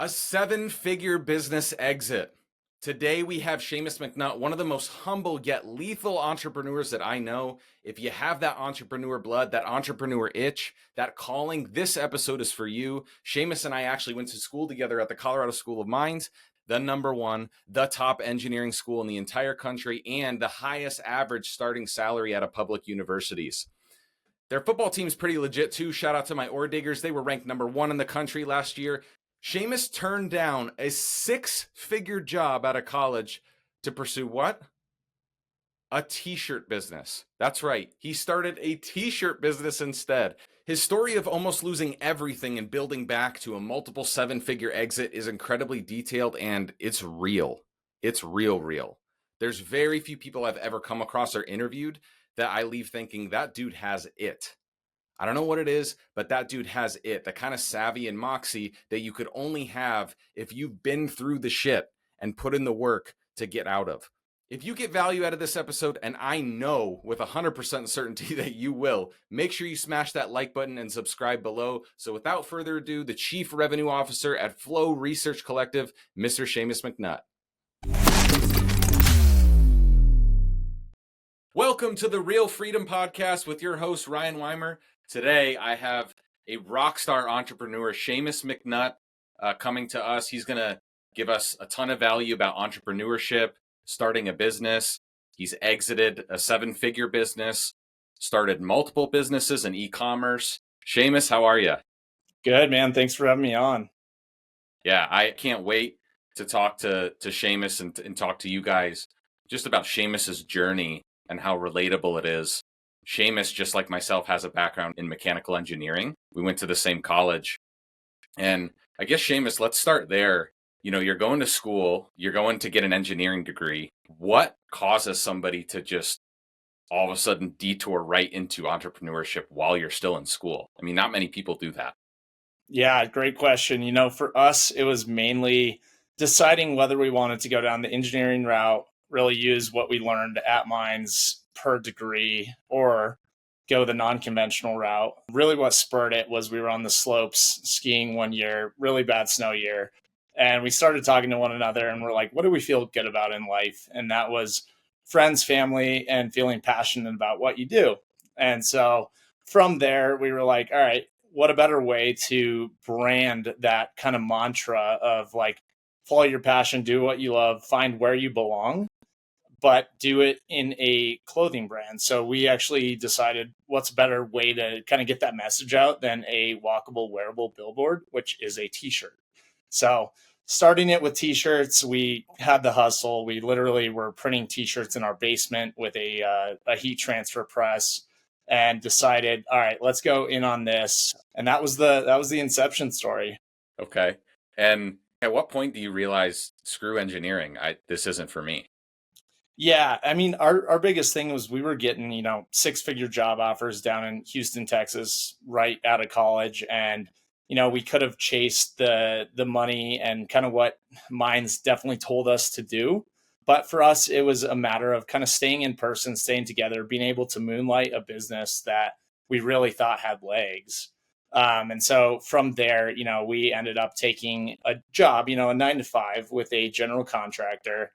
A seven-figure business exit. Today we have Shamus McNutt, one of the most humble yet lethal entrepreneurs that I know. If you have that entrepreneur blood, that entrepreneur itch, that calling, this episode is for you. Shamus and I actually went to school together at the Colorado School of Mines, the number one, the top engineering school in the entire country, and the highest average starting salary out of public universities. Their football team is pretty legit too. Shout out to my Ore Diggers. They were ranked number one in the country last year. Shamus turned down a six-figure job out of college to pursue what? A t-shirt business. That's right. He started a t-shirt business instead. His story of almost losing everything and building back to a multiple seven-figure exit is incredibly detailed, and it's real. It's real. There's very few people I've ever come across or interviewed that I leave thinking that dude has it. I don't know what it is, but that dude has it. The kind of savvy and moxie that you could only have if you've been through the shit and put in the work to get out of. If you get value out of this episode, and I know with 100% certainty that you will, make sure you smash that like button and subscribe below. So without further ado, the Chief Revenue Officer at Flow Research Collective, Mr. Shamus McNutt. Welcome to the Real Freedom Podcast with your host, Ryan Weimer. Today, I have a rockstar entrepreneur, Shamus McNutt, coming to us. He's going to give us a ton of value about entrepreneurship, starting a business. He's exited a seven-figure business, started multiple businesses in e-commerce. Shamus, how are you? Good, man. Thanks for having me on. Yeah, I can't wait to talk to Shamus and talk to you guys just about Shamus's journey and how relatable it is. Shamus, just like myself, has a background in mechanical engineering. We went to the same college. And I guess, Shamus, let's start there. You know, you're going to school, you're going to get an engineering degree. What causes somebody to just all of a sudden detour right into entrepreneurship while you're still in school? I mean, not many people do that. Yeah, great question. You know, for us, it was mainly deciding whether we wanted to go down the engineering route, really use what we learned at mines per degree, or go the non-conventional route. Really what spurred it was we were on the slopes skiing one year, really bad snow year. And we started talking to one another and we're like, what do we feel good about in life? And that was friends, family, and feeling passionate about what you do. And so from there, we were like, all right, what a better way to brand that kind of mantra of like, follow your passion, do what you love, find where you belong, but do it in a clothing brand. So we actually decided what's a better way to kind of get that message out than a walkable, wearable billboard, which is a t-shirt. So starting it with t-shirts, we had the hustle. We literally were printing t-shirts in our basement with a heat transfer press and decided, all right, let's go in on this. And that was the inception story. Okay. And at what point do you realize, screw engineering, this isn't for me? Yeah, I mean, our biggest thing was we were getting, six-figure job offers down in Houston, Texas, right out of college. And, we could have chased the money and kind of what mines definitely told us to do. But for us, it was a matter of kind of staying in person, staying together, being able to moonlight a business that we really thought had legs. And so from there, we ended up taking a job, a 9-to-5 with a general contractor.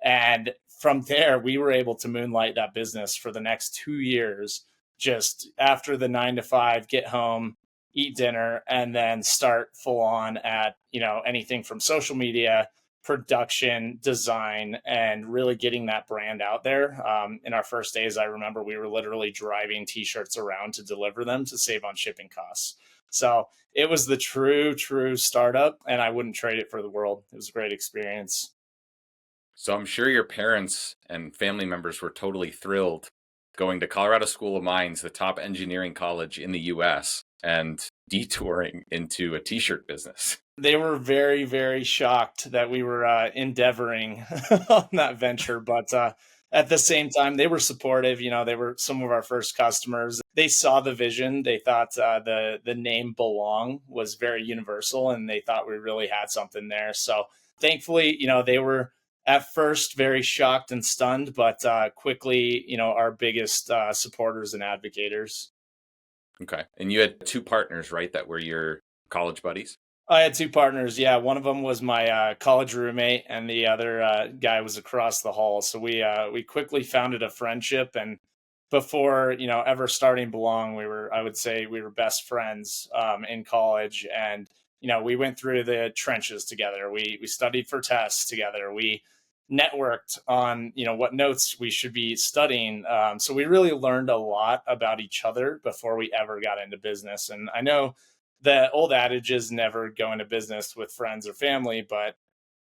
And from there, we were able to moonlight that business for the next 2 years, just after the 9-to-5, get home, eat dinner, and then start full on at, anything from social media, production, design, and really getting that brand out there. In our first days, I remember we were literally driving t-shirts around to deliver them to save on shipping costs. So it was the true startup, and I wouldn't trade it for the world. It was a great experience. So I'm sure your parents and family members were totally thrilled going to Colorado School of Mines, the top engineering college in the US, and detouring into a t-shirt business. They were very, very shocked that we were endeavoring on that venture. But at the same time, they were supportive. They were some of our first customers. They saw the vision. They thought the name Belong was very universal, and they thought we really had something there. So thankfully, they were at first very shocked and stunned, but quickly, our biggest supporters and advocators. Okay. And you had two partners, right, that were your college buddies? I had two partners. Yeah, one of them was my college roommate, and the other guy was across the hall. So we quickly founded a friendship, and before ever starting Belong, I would say we were best friends in college, and we went through the trenches together. We studied for tests together. We networked on what notes we should be studying. So we really learned a lot about each other before we ever got into business. And I know the old adage is never go into business with friends or family, but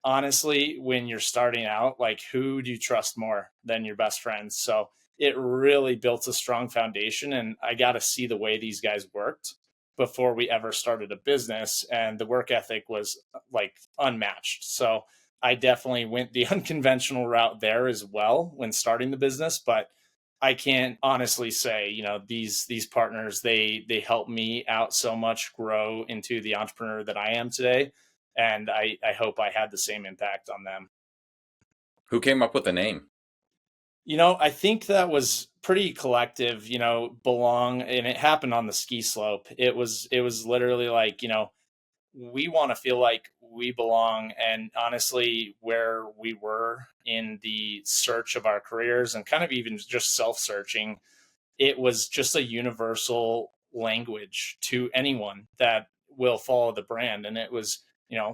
honestly, when you're starting out, like, who do you trust more than your best friends? So it really built a strong foundation. And I got to see the way these guys worked before we ever started a business. And the work ethic was like unmatched. So I definitely went the unconventional route there as well when starting the business. But I can't honestly say, these partners, they helped me out so much grow into the entrepreneur that I am today, and I hope I had the same impact on them. Who came up with the name? I think that was pretty collective, belong, and it happened on the ski slope. It was literally like, we want to feel like we belong. And honestly, where we were in the search of our careers and kind of even just self searching, it was just a universal language to anyone that will follow the brand. And it was,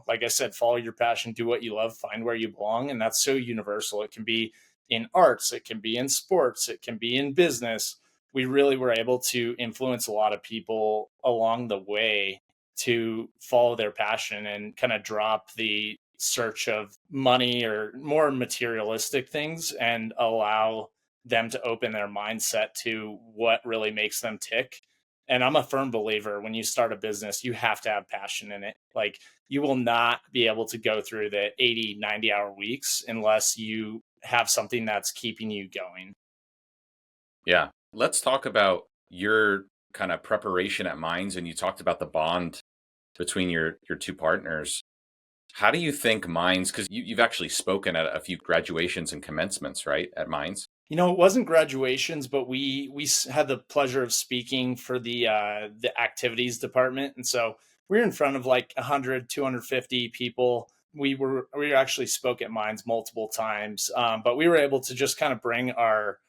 like I said, follow your passion, do what you love, find where you belong. And that's so universal. It can be in arts, it can be in sports, it can be in business. We really were able to influence a lot of people along the way to follow their passion and kind of drop the search of money or more materialistic things and allow them to open their mindset to what really makes them tick. And I'm a firm believer, when you start a business, you have to have passion in it. Like, you will not be able to go through the 80, 90-hour weeks unless you have something that's keeping you going. Yeah. Let's talk about your kind of preparation at Mines, and you talked about the bond between your two partners. How do you think Mines, because you've actually spoken at a few graduations and commencements, right, at Mines? It wasn't graduations, but we had the pleasure of speaking for the activities department, and so we were in front of like 100, 250 people. We actually spoke at Mines multiple times, but we were able to just kind of bring our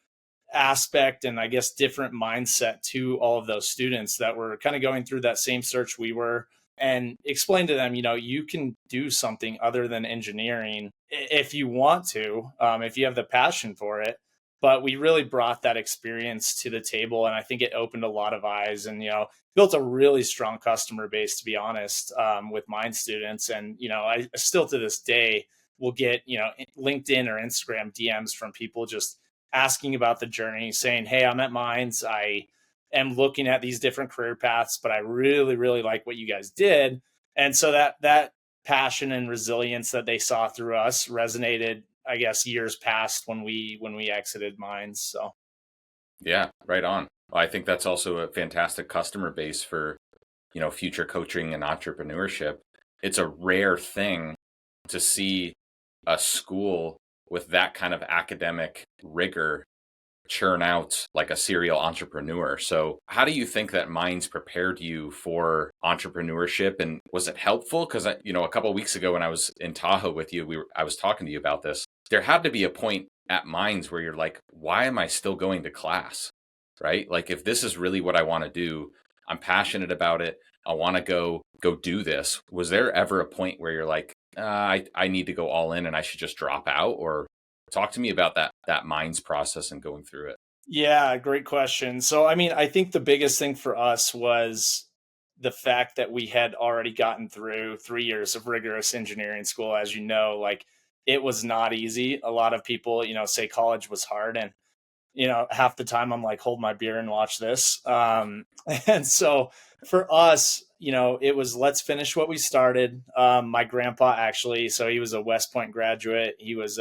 aspect and, I guess, different mindset to all of those students that were kind of going through that same search we were, and explain to them, you can do something other than engineering if you want to, if you have the passion for it. But we really brought that experience to the table, and I think it opened a lot of eyes, and built a really strong customer base, to be honest, with mine students. And I still to this day will get LinkedIn or Instagram DMs from people just asking about the journey, saying, "Hey, I'm at Mines. I am looking at these different career paths, but I really, really like what you guys did." And so that passion and resilience that they saw through us resonated, I guess, years past when we exited Mines. So Yeah, right on. Well, I think that's also a fantastic customer base for, future coaching and entrepreneurship. It's a rare thing to see a school with that kind of academic rigor churn out like a serial entrepreneur. So, how do you think that Minds prepared you for entrepreneurship, and was it helpful? Because a couple of weeks ago when I was in Tahoe with you, I was talking to you about this. There had to be a point at Minds where you're like, why am I still going to class? Right? Like, if this is really what I want to do, I'm passionate about it. I want to go do this. Was there ever a point where you're like, I need to go all in and I should just drop out? Or talk to me about that Minds process and going through it. yeah, great question. So, I mean, I think the biggest thing for us was the fact that we had already gotten through 3 years of rigorous engineering school. As you know, like, it was not easy. A lot of people, say college was hard, and half the time I'm like, hold my beer and watch this. And so for us, it was, let's finish what we started. My grandpa, actually, so he was a West Point graduate. He was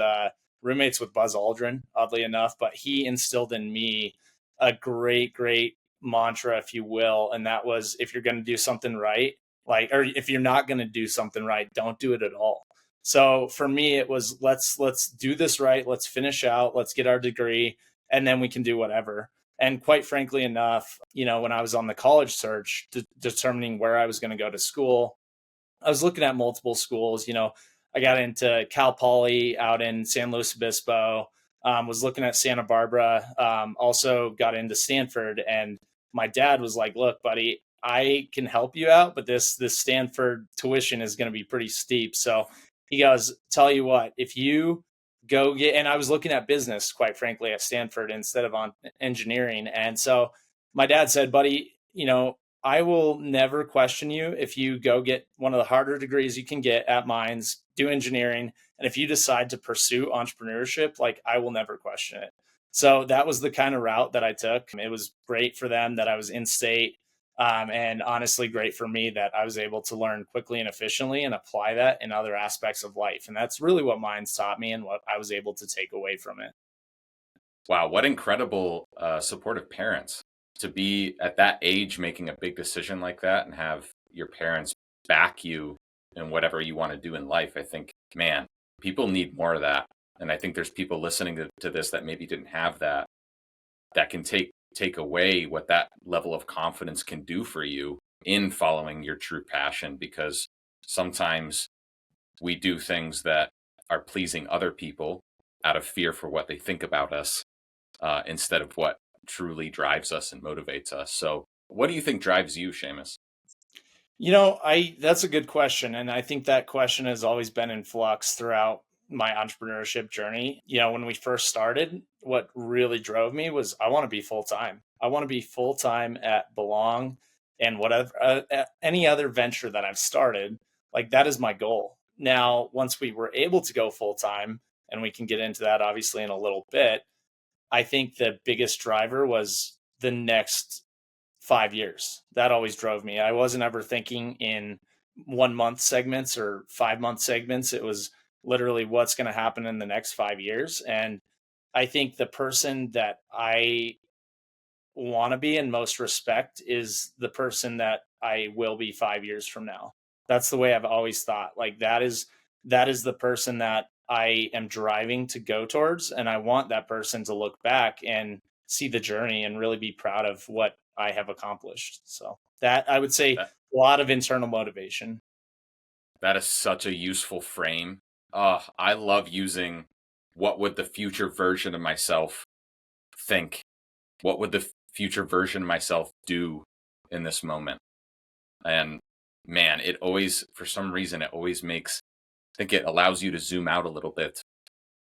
roommates with Buzz Aldrin, oddly enough, but he instilled in me a great, great mantra, if you will. And that was, if you're going to do something right, like, or if you're not going to do something right, don't do it at all. So for me, it was, let's do this right. Let's finish out. Let's get our degree, and then we can do whatever. And quite frankly enough, when I was on the college search, determining where I was going to go to school, I was looking at multiple schools. I got into Cal Poly out in San Luis Obispo. Was looking at Santa Barbara. Also got into Stanford, and my dad was like, "Look, buddy, I can help you out, but this Stanford tuition is going to be pretty steep." So he goes, "Tell you what, if you go get," and I was looking at business, quite frankly, at Stanford instead of on engineering, and so my dad said, "Buddy, I will never question you if you go get one of the harder degrees you can get at mines, do engineering, and if you decide to pursue entrepreneurship, like I will never question it." So that was the kind of route that I took. It was great for them that I was in state, and honestly, great for me that I was able to learn quickly and efficiently and apply that in other aspects of life. And that's really what mines taught me and what I was able to take away from it. Wow, what incredible supportive parents to be at that age making a big decision like that and have your parents back you in whatever you want to do in life. I think, man, people need more of that. And I think there's people listening to this that maybe didn't have that, that can take away what that level of confidence can do for you in following your true passion, because sometimes we do things that are pleasing other people out of fear for what they think about us, instead of what truly drives us and motivates us. So, what do you think drives you, Seamus? I that's a good question, and I think that question has always been in flux throughout my entrepreneurship journey. When we first started, what really drove me was I want to be full time. I want to be full time at Belong and whatever any other venture that I've started. Like that is my goal. Now, once we were able to go full time, and we can get into that obviously in a little bit, I think the biggest driver was the next 5 years. That always drove me. I wasn't ever thinking in 1 month segments or 5 month segments. It was literally what's going to happen in the next 5 years. And I think the person that I want to be in most respect is the person that I will be 5 years from now. That's the way I've always thought. Like that is the person that I am driving to go towards, and I want that person to look back and see the journey and really be proud of what I have accomplished. So that I would say That a lot of internal motivation. that is such a useful frame. I love using what would the future version of myself think? What would the future version of myself do in this moment? And man, it always, for some reason, it always makes, I think it allows you to zoom out a little bit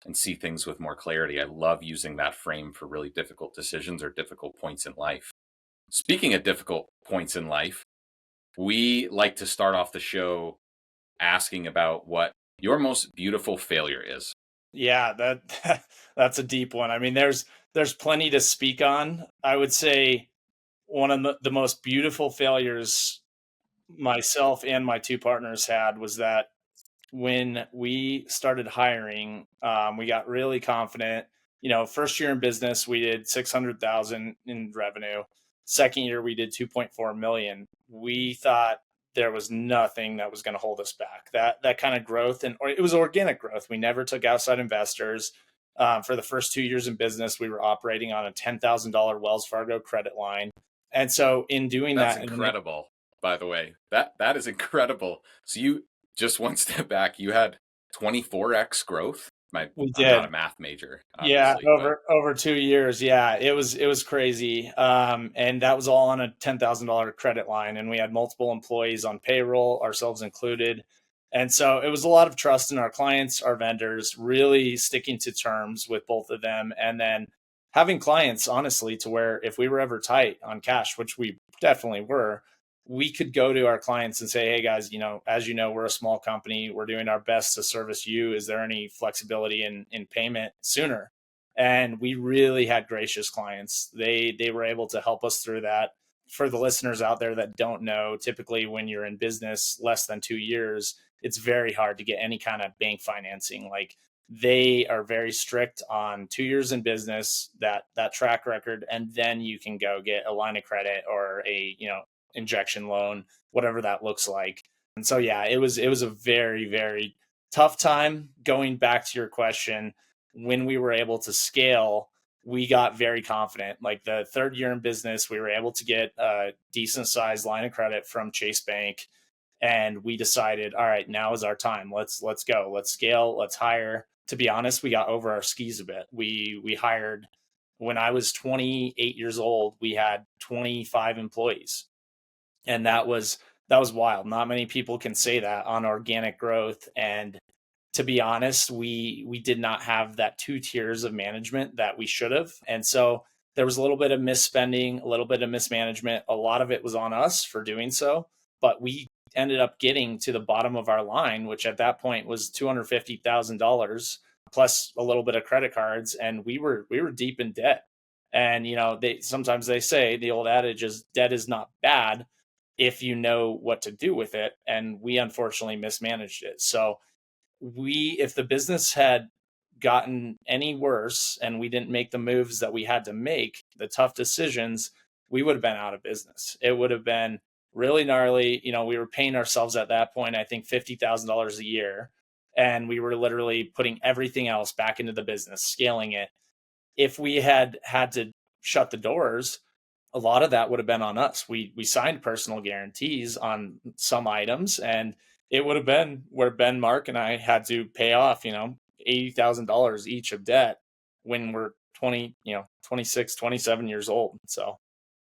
and see things with more clarity. I love using that frame for really difficult decisions or difficult points in life. Speaking of difficult points in life, we like to start off the show asking about what your most beautiful failure is. Yeah, that's a deep one. I mean, there's plenty to speak on. I would say one of the most beautiful failures myself and my two partners had was that when we started hiring, we got really confident. First year in business, we did 600,000 in revenue. Second year, we did 2.4 million. We thought there was nothing that was going to hold us back. That kind of growth, and or it was organic growth. We never took outside investors. For the first 2 years in business, we were operating on a $10,000 Wells Fargo credit line, and so in doing That's that, and incredible, by the way. That is incredible. So you, just one step back, you had 24x growth. we I'm not a did. math major, Yeah, obviously, but over 2 years. Yeah, it was crazy. And that was all on a $10,000 credit line, and we had multiple employees on payroll, ourselves included. And so it was a lot of trust in our clients, our vendors, really sticking to terms with both of them, and then having clients, honestly, to where if we were ever tight on cash, which we definitely were, we could go to our clients and say, "Hey guys, as you know, we're a small company. We're doing our best to service you. Is there any flexibility in payment sooner?" And we really had gracious clients. They were able to help us through that. For the listeners out there that don't know, typically when you're in business less than 2 years, it's very hard to get any kind of bank financing. Like they are very strict on 2 years in business, that track record, and then you can go get a line of credit or a injection loan, whatever that looks like. And so yeah, it was a very, very tough time. Going back to your question, when we were able to scale, we got very confident. Like the third year in business, we were able to get a decent sized line of credit from Chase Bank. And we decided, all right, now is our time. Let's go. Let's scale. Let's hire. To be honest, we got over our skis a bit. We hired when I was 28 years old. We had 25 employees, and that was wild. Not many people can say that on organic growth. And to be honest, we did not have that two tiers of management that we should have. And so there was a little bit of misspending, a little bit of mismanagement. A lot of it was on us for doing so, but we ended up getting to the bottom of our line, which at that point was $250,000 plus a little bit of credit cards, and we were deep in debt. And they sometimes they say the old adage is debt is not bad if you know what to do with it, and we unfortunately mismanaged it. So if the business had gotten any worse and we didn't make the moves that we had to make, the tough decisions, we would have been out of business. It would have been really gnarly. We were paying ourselves at that point, I think $50,000 a year. And we were literally putting everything else back into the business, scaling it. If we had to shut the doors, a lot of that would have been on us. We signed personal guarantees on some items, and it would have been where Ben, Mark, and I had to pay off, $80,000 each of debt when we're 20, 26, 27 years old. So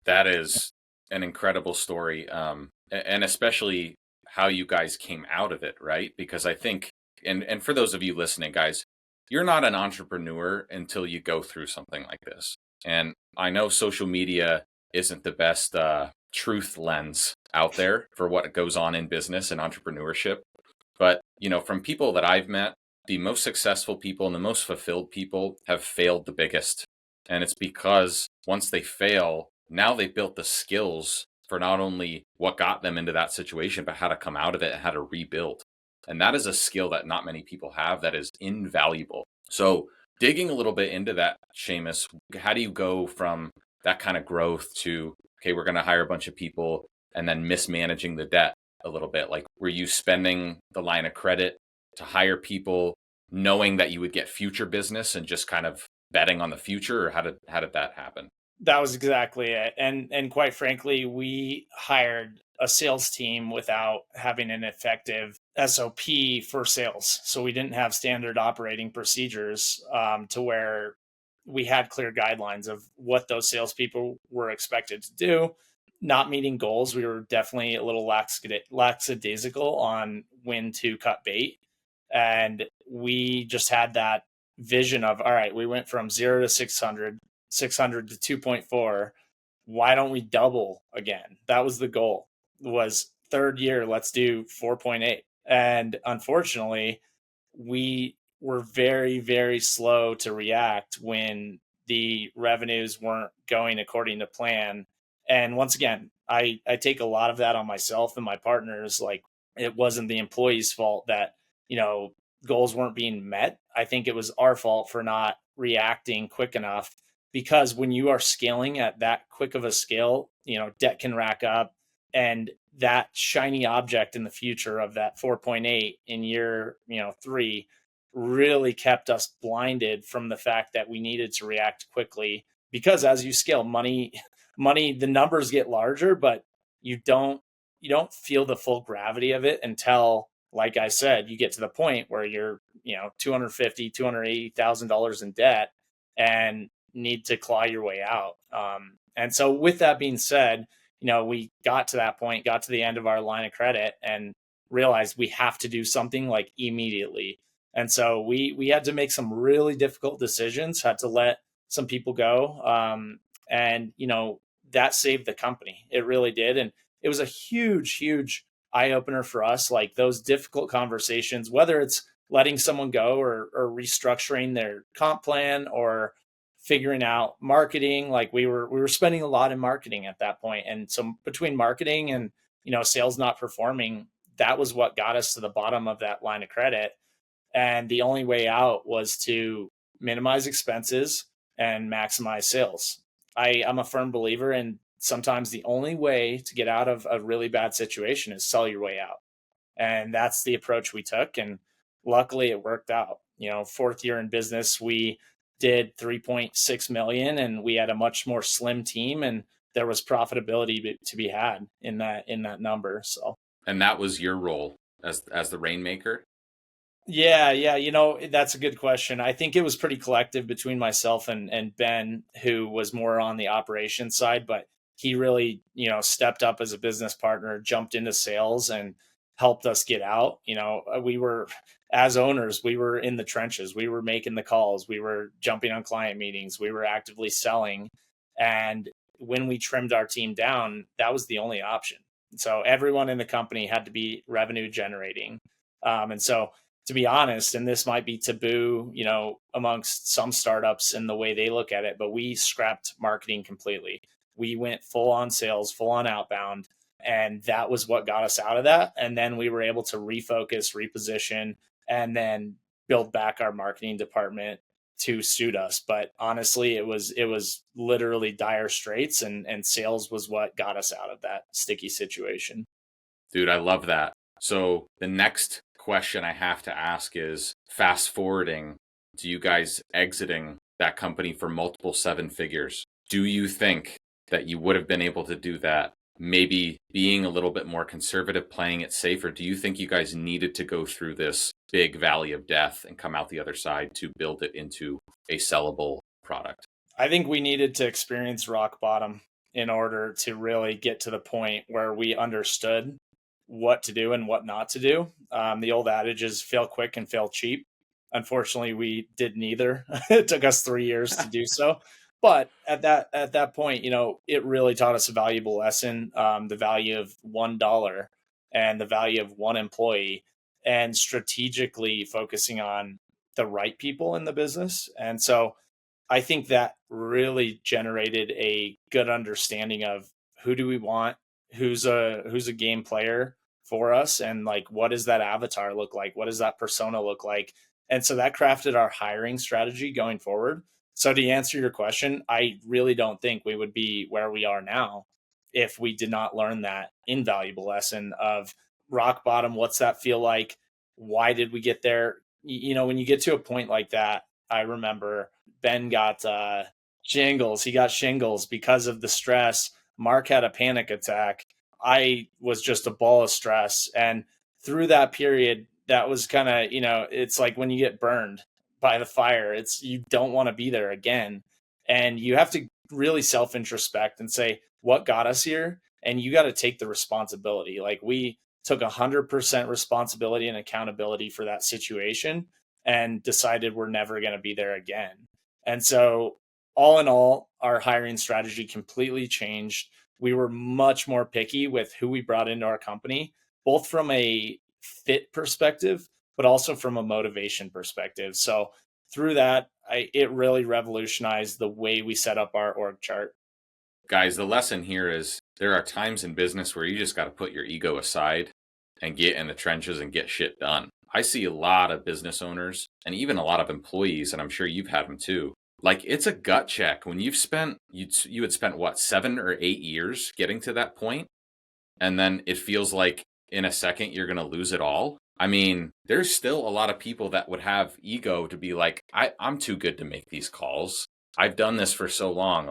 That is an incredible story. And especially how you guys came out of it, right? Because I think, and for those of you listening, guys, you're not an entrepreneur until you go through something like this. And I know social media isn't the best truth lens out there for what goes on in business and entrepreneurship. But, from people that I've met, the most successful people and the most fulfilled people have failed the biggest. And it's because once they fail, now they've built the skills for not only what got them into that situation, but how to come out of it and how to rebuild. And that is a skill that not many people have that is invaluable. So, digging a little bit into that, Shamus, how do you go from that kind of growth to, okay, we're going to hire a bunch of people and then mismanaging the debt a little bit? Like, were you spending the line of credit to hire people knowing that you would get future business and just kind of betting on the future, or how did that happen? that was exactly it. And quite frankly, we hired a sales team without having an effective SOP for sales. So we didn't have standard operating procedures to where we had clear guidelines of what those salespeople were expected to do. Not meeting goals, we were definitely a little lackadaisical on when to cut bait. And we just had that vision of, all right, we went from 0 to 600, 600 to 2.4. Why don't we double again? That was the goal. Was third year, let's do 4.8. And unfortunately, we were very, very slow to react when the revenues weren't going according to plan. And once again, I take a lot of that on myself and my partners. Like, it wasn't the employees' fault that, goals weren't being met. I think it was our fault for not reacting quick enough, because when you are scaling at that quick of a scale, debt can rack up, and that shiny object in the future of that 4.8 in year, 3 really kept us blinded from the fact that we needed to react quickly. Because as you scale, money, the numbers get larger, but you don't feel the full gravity of it until, like I said, you get to the point where you're, $250,000, $280,000 in debt and need to claw your way out. And so with that being said, we got to that point, got to the end of our line of credit, and realized we have to do something like immediately. And so we had to make some really difficult decisions, had to let some people go. And that saved the company. It really did. And it was a huge, huge eye opener for us. Like, those difficult conversations, whether it's letting someone go or restructuring their comp plan or figuring out marketing. Like, we were spending a lot in marketing at that point. And so between marketing and, sales not performing, that was what got us to the bottom of that line of credit. And the only way out was to minimize expenses and maximize sales. I'm a firm believer in sometimes the only way to get out of a really bad situation is sell your way out. And that's the approach we took. And luckily it worked out. Fourth year in business, we did 3.6 million, and we had a much more slim team, and there was profitability to be had in that number. So And that was your role as the rainmaker? Yeah. That's a good question. I think it was pretty collective between myself and Ben, who was more on the operations side, but he really, stepped up as a business partner, jumped into sales and helped us get out. We were, as owners, we were in the trenches. We were making the calls. We were jumping on client meetings. We were actively selling. And when we trimmed our team down, that was the only option. So everyone in the company had to be revenue generating. And so, to be honest, and this might be taboo, amongst some startups and the way they look at it, but we scrapped marketing completely. We went full on sales, full on outbound, and that was what got us out of that. And then we were able to refocus, reposition, and then build back our marketing department to suit us. But honestly, it was literally dire straits, and sales was what got us out of that sticky situation. Dude, I love that. So the next question I have to ask is, fast forwarding to you guys exiting that company for multiple seven figures. Do you think that you would have been able to do that? Maybe being a little bit more conservative, playing it safer. Do you think you guys needed to go through this big valley of death and come out the other side to build it into a sellable product? I think we needed to experience rock bottom in order to really get to the point where we understood what to do and what not to do. The old adage is fail quick and fail cheap. Unfortunately, we did neither. It took us 3 years to do so. But at that point, it really taught us a valuable lesson: the value of $1 and the value of one employee, and strategically focusing on the right people in the business. And so, I think that really generated a good understanding of who do we want, who's a game player for us, and like what does that avatar look like? What does that persona look like? And so that crafted our hiring strategy going forward. So to answer your question, I really don't think we would be where we are now if we did not learn that invaluable lesson of rock bottom. What's that feel like? Why did we get there? When you get to a point like that, I remember Ben got shingles. He got shingles because of the stress. Mark had a panic attack. I was just a ball of stress. And through that period, that was kind of, it's like when you get burned by the fire, it's you don't want to be there again. And you have to really self introspect and say, what got us here? And you got to take the responsibility. Like we took 100% responsibility and accountability for that situation and decided we're never going to be there again. And so, all in all, our hiring strategy completely changed. We were much more picky with who we brought into our company, both from a fit perspective, but also from a motivation perspective. So, through that, it really revolutionized the way we set up our org chart. Guys, the lesson here is there are times in business where you just got to put your ego aside and get in the trenches and get shit done. I see a lot of business owners and even a lot of employees, and I'm sure you've had them too. Like it's a gut check when you had spent what, 7 or 8 years getting to that point, and then it feels like in a second you're gonna lose it all. I mean, there's still a lot of people that would have ego to be like, I'm too good to make these calls. I've done this for so long.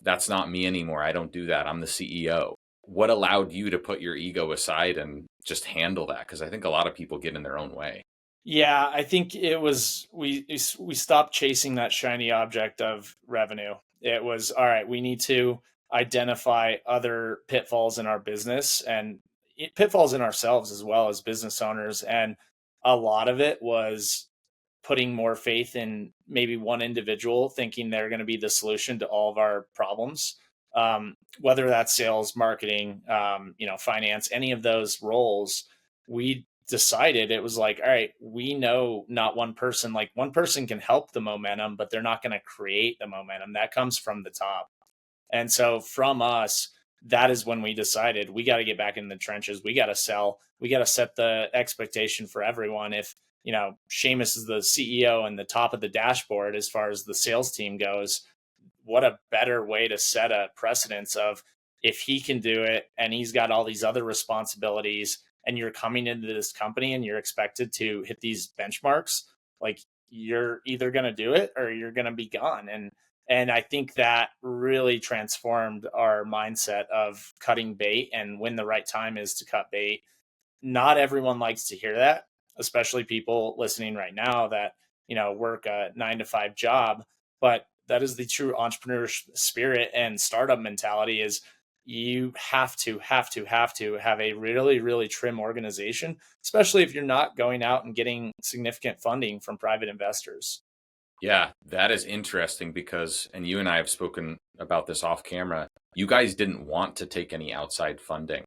That's not me anymore. I don't do that. I'm the CEO. What allowed you to put your ego aside and just handle that? Because I think a lot of people get in their own way. Yeah, I think it was we stopped chasing that shiny object of revenue. It was all right, we need to identify other pitfalls in our business and pitfalls in ourselves as well as business owners. And a lot of it was putting more faith in maybe one individual thinking they're going to be the solution to all of our problems. Whether that's sales, marketing, finance, any of those roles, we decided it was like, all right, we know not one person, like one person can help the momentum, but they're not going to create the momentum that comes from the top. And so from us, that is when we decided we got to get back in the trenches. We got to sell. We got to set the expectation for everyone. If, Shamus is the CEO and the top of the dashboard as far as the sales team goes, what a better way to set a precedence of if he can do it and he's got all these other responsibilities and you're coming into this company and you're expected to hit these benchmarks, like you're either going to do it or you're going to be gone. And And I think that really transformed our mindset of cutting bait and when the right time is to cut bait. Not everyone likes to hear that, especially people listening right now that, work a 9 to 5 job. But that is the true entrepreneur spirit and startup mentality is you have to have a really, really trim organization, especially if you're not going out and getting significant funding from private investors. Yeah, that is interesting because, and you and I have spoken about this off camera, you guys didn't want to take any outside funding.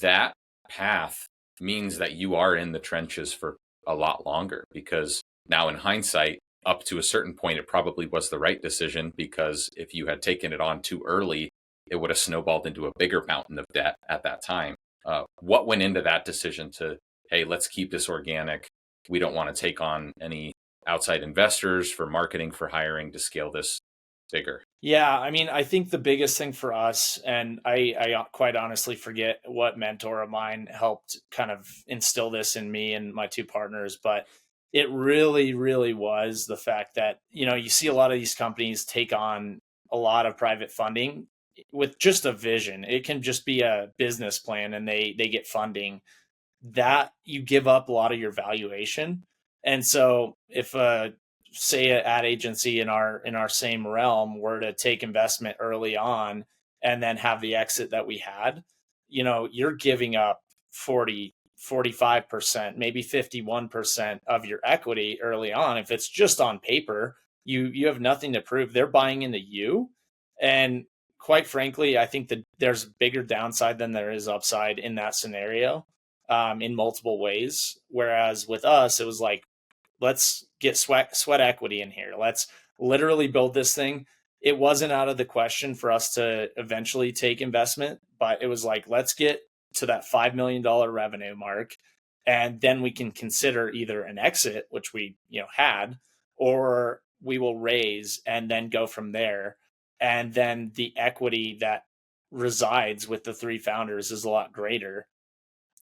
That path means that you are in the trenches for a lot longer because now, in hindsight, up to a certain point, it probably was the right decision because if you had taken it on too early, it would have snowballed into a bigger mountain of debt at that time. What went into that decision to, hey, let's keep this organic? We don't want to take on any outside investors for marketing, for hiring to scale this bigger. Yeah, I mean, I think the biggest thing for us, and I quite honestly forget what mentor of mine helped kind of instill this in me and my two partners, but it really, really was the fact that, you see a lot of these companies take on a lot of private funding with just a vision. It can just be a business plan and they get funding that you give up a lot of your valuation. And so if say an ad agency in our same realm were to take investment early on and then have the exit that we had, you're giving up 45%, maybe 51% of your equity early on. If it's just on paper, you have nothing to prove. They're buying into you. And quite frankly, I think that there's bigger downside than there is upside in that scenario, in multiple ways. Whereas with us, it was like, let's get sweat equity in here. Let's literally build this thing. It wasn't out of the question for us to eventually take investment, but it was like, let's get to that $5 million revenue mark. And then we can consider either an exit, which we, had, or we will raise and then go from there. And then the equity that resides with the three founders is a lot greater,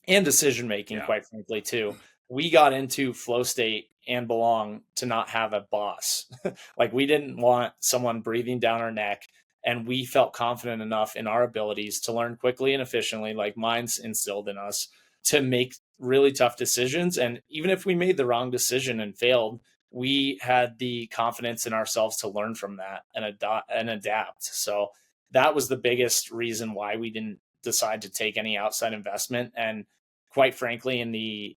and decision making, Yeah. quite frankly, too. We got into flow state and belong to not have a boss. Like, we didn't want someone breathing down our neck, and we felt confident enough in our abilities to learn quickly and efficiently, like mine's instilled in us, to make really tough decisions. And even if we made the wrong decision and failed, we had the confidence in ourselves to learn from that and adapt. So that was the biggest reason why we didn't decide to take any outside investment. And quite frankly, in the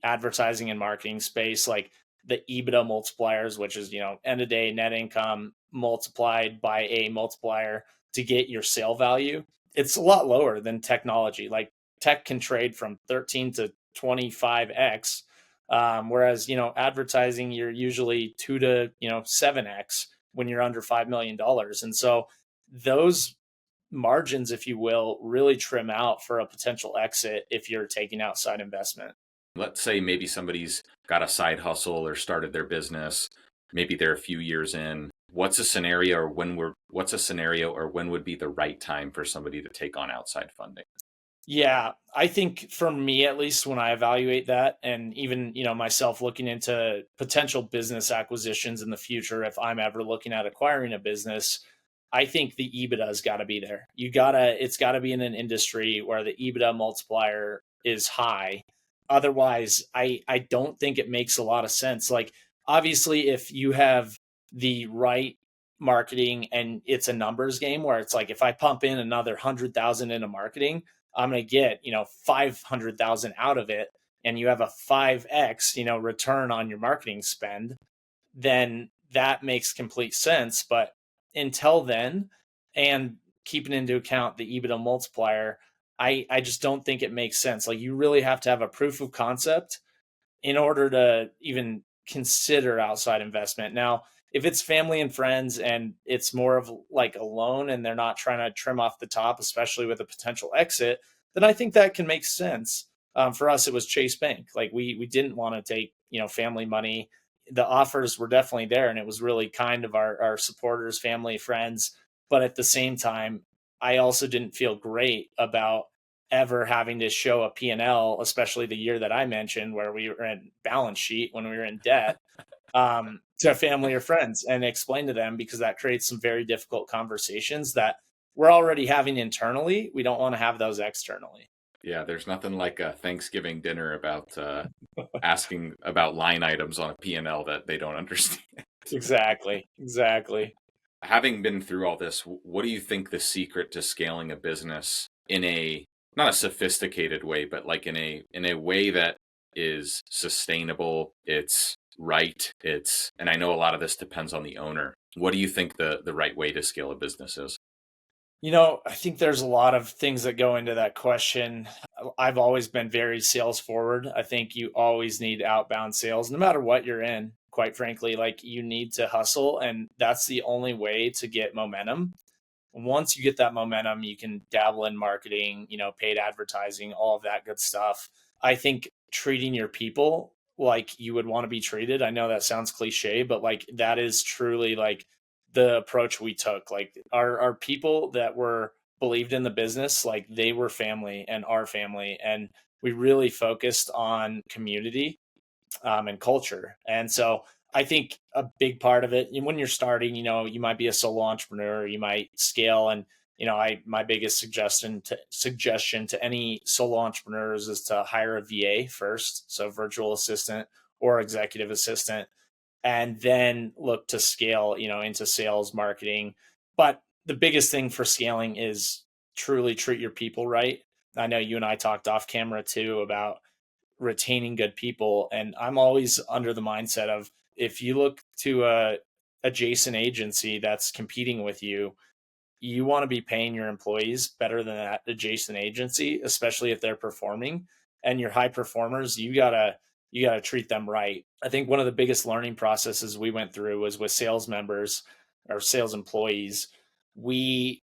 advertising and marketing space, like the EBITDA multipliers, which is, end of day net income multiplied by a multiplier to get your sale value, it's a lot lower than technology. Like, tech can trade from 13 to 25x. Whereas, advertising, you're usually 2 to, 7x when you're under $5 million. And so those margins, if you will, really trim out for a potential exit if you're taking outside investment. Let's say maybe somebody's got a side hustle or started their business. Maybe they're a few years in. What's a scenario or when would be the right time for somebody to take on outside funding? Yeah, I think for me, at least, when I evaluate that, and even, myself looking into potential business acquisitions in the future, if I'm ever looking at acquiring a business, I think the EBITDA has got to be there. It's got to be in an industry where the EBITDA multiplier is high. Otherwise, I don't think it makes a lot of sense. Like, obviously, if you have the right marketing and it's a numbers game where it's like, if I pump in another 100,000 into marketing, I'm going to get, 500,000 out of it, and you have a 5x, return on your marketing spend, then that makes complete sense. But until then, and keeping into account the EBITDA multiplier, I just don't think it makes sense. Like, you really have to have a proof of concept in order to even consider outside investment. Now, if it's family and friends and it's more of like a loan and they're not trying to trim off the top, especially with a potential exit, then I think that can make sense. For us, it was Chase Bank. Like, we didn't want to take, family money. The offers were definitely there, and it was really kind of our supporters, family, friends. But at the same time, I also didn't feel great about ever having to show a P&L, especially the year that I mentioned where we were in balance sheet when we were in debt. to family or friends and explain to them, because that creates some very difficult conversations that we're already having internally. We don't want to have those externally. Yeah, there's nothing like a Thanksgiving dinner about asking about line items on a P&L that they don't understand. Exactly. Exactly. Having been through all this, what do you think the secret to scaling a business in a not a sophisticated way, but like in a way that is sustainable, it's right, it's and I know a lot of this depends on the owner. What do you think the right way to scale a business is? I think there's a lot of things that go into that question. I've always been very sales forward. I think you always need outbound sales, no matter what you're in, quite frankly. Like, you need to hustle, and that's the only way to get momentum. Once you get that momentum, you can dabble in marketing, paid advertising, all of that good stuff. I think treating your people like you would want to be treated. I know that sounds cliche, but like, that is truly like the approach we took. Like, our people that were believed in the business, like, they were family and our family. And we really focused on community, and culture. And so I think a big part of it, when you're starting, you might be a solo entrepreneur, you might scale. And, my biggest suggestion to any solo entrepreneurs is to hire a VA first. So virtual assistant or executive assistant, and then look to scale, into sales, marketing. But the biggest thing for scaling is truly treat your people right. I know you and I talked off camera too about retaining good people. And I'm always under the mindset of, if you look to a adjacent agency that's competing with you, you want to be paying your employees better than that adjacent agency, especially if they're performing. And your high performers, you gotta treat them right. I think one of the biggest learning processes we went through was with sales members or sales employees. We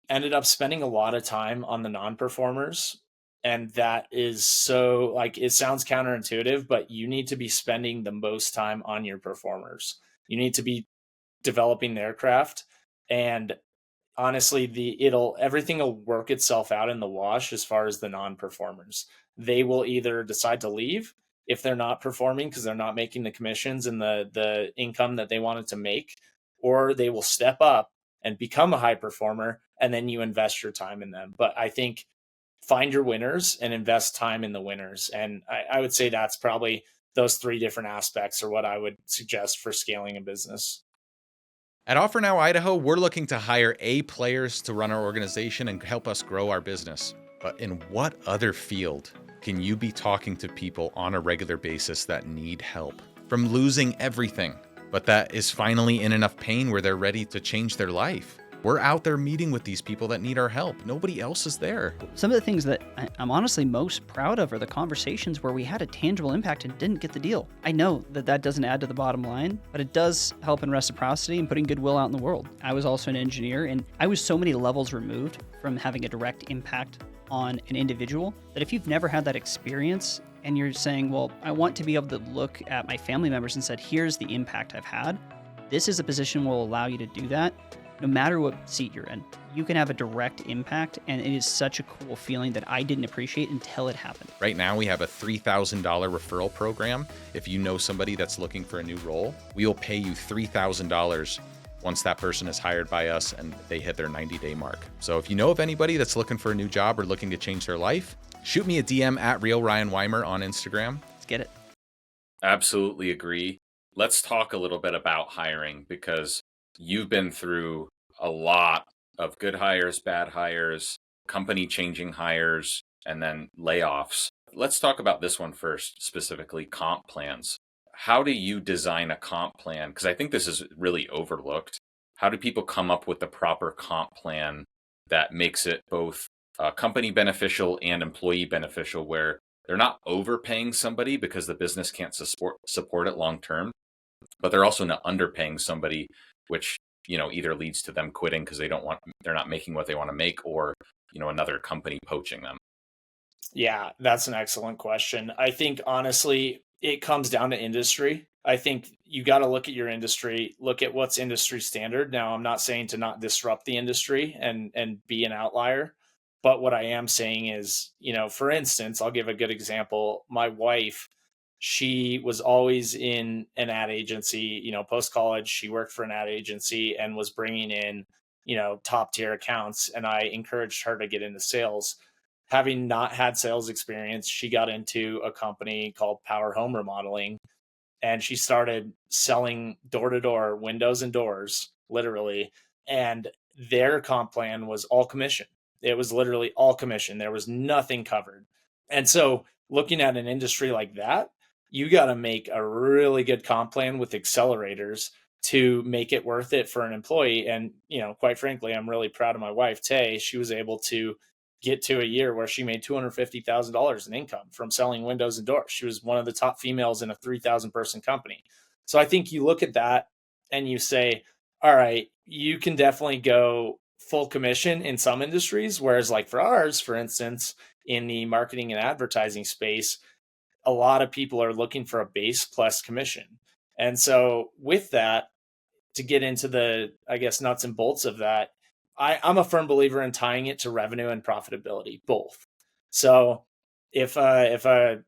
ended up spending a lot of time on the non-performers. And that is, so, like, it sounds counterintuitive, but you need to be spending the most time on your performers. You need to be developing their craft. And honestly, the it'll everything will work itself out in the wash. As far as the non-performers, they will either decide to leave if they're not performing because they're not making the commissions and the income that they wanted to make, or they will step up and become a high performer, and then you invest your time in them. But I think, find your winners and invest time in the winners. And I would say that's probably those three different aspects are what I would suggest for scaling a business. At Offer Now Idaho, we're looking to hire A players to run our organization and help us grow our business. But in what other field can you be talking to people on a regular basis that need help? From losing everything, but that is finally in enough pain where they're ready to change their life. We're out there meeting with these people that need our help. Nobody else is there. Some of the things that I'm honestly most proud of are the conversations where we had a tangible impact and didn't get the deal. I know that that doesn't add to the bottom line, but it does help in reciprocity and putting goodwill out in the world. I was also an engineer, and I was so many levels removed from having a direct impact on an individual that if you've never had that experience and you're saying, well, I want to be able to look at my family members and said, here's the impact I've had, this is a position will allow you to do that. No matter what seat you're in, you can have a direct impact, and it is such a cool feeling that I didn't appreciate until it happened. Right now, we have a $3,000 referral program. If you know somebody that's looking for a new role, we will pay you $3,000 once that person is hired by us and they hit their 90-day mark. So if you know of anybody that's looking for a new job or looking to change their life, shoot me a DM at RealRyanWeimer on Instagram. Let's get it. Absolutely agree. Let's talk a little bit about hiring, because you've been through a lot of good hires, bad hires, company changing hires, and then layoffs. Let's talk about this one first, specifically comp plans. How do you design a comp plan? Because I think this is really overlooked. How do people come up with the proper comp plan that makes it both company beneficial and employee beneficial, where they're not overpaying somebody because the business can't support it long term, but they're also not underpaying somebody, which either leads to them quitting because they're not making what they want to make, or another company poaching them. Yeah, that's an excellent question. I think honestly, it comes down to industry. I think you got to look at your industry, look at what's industry standard. Now, I'm not saying to not disrupt the industry and be an outlier, but what I am saying is, for instance, I'll give a good example. My wife, she was always in an ad agency. Post college, she worked for an ad agency and was bringing in, top tier accounts. And I encouraged her to get into sales. Having not had sales experience, she got into a company called Power Home Remodeling, and she started selling door to door windows and doors, literally. And their comp plan was all commission. It was literally all commission. There was nothing covered. And so, looking at an industry like that, you got to make a really good comp plan with accelerators to make it worth it for an employee. And, quite frankly, I'm really proud of my wife, Tay. She was able to get to a year where she made $250,000 in income from selling windows and doors. She was one of the top females in a 3,000 person company. So I think you look at that and you say, all right, you can definitely go full commission in some industries. Whereas like for ours, for instance, in the marketing and advertising space, a lot of people are looking for a base plus commission. And so with that, to get into the, I guess, nuts and bolts of that, I'm a firm believer in tying it to revenue and profitability, both. So if a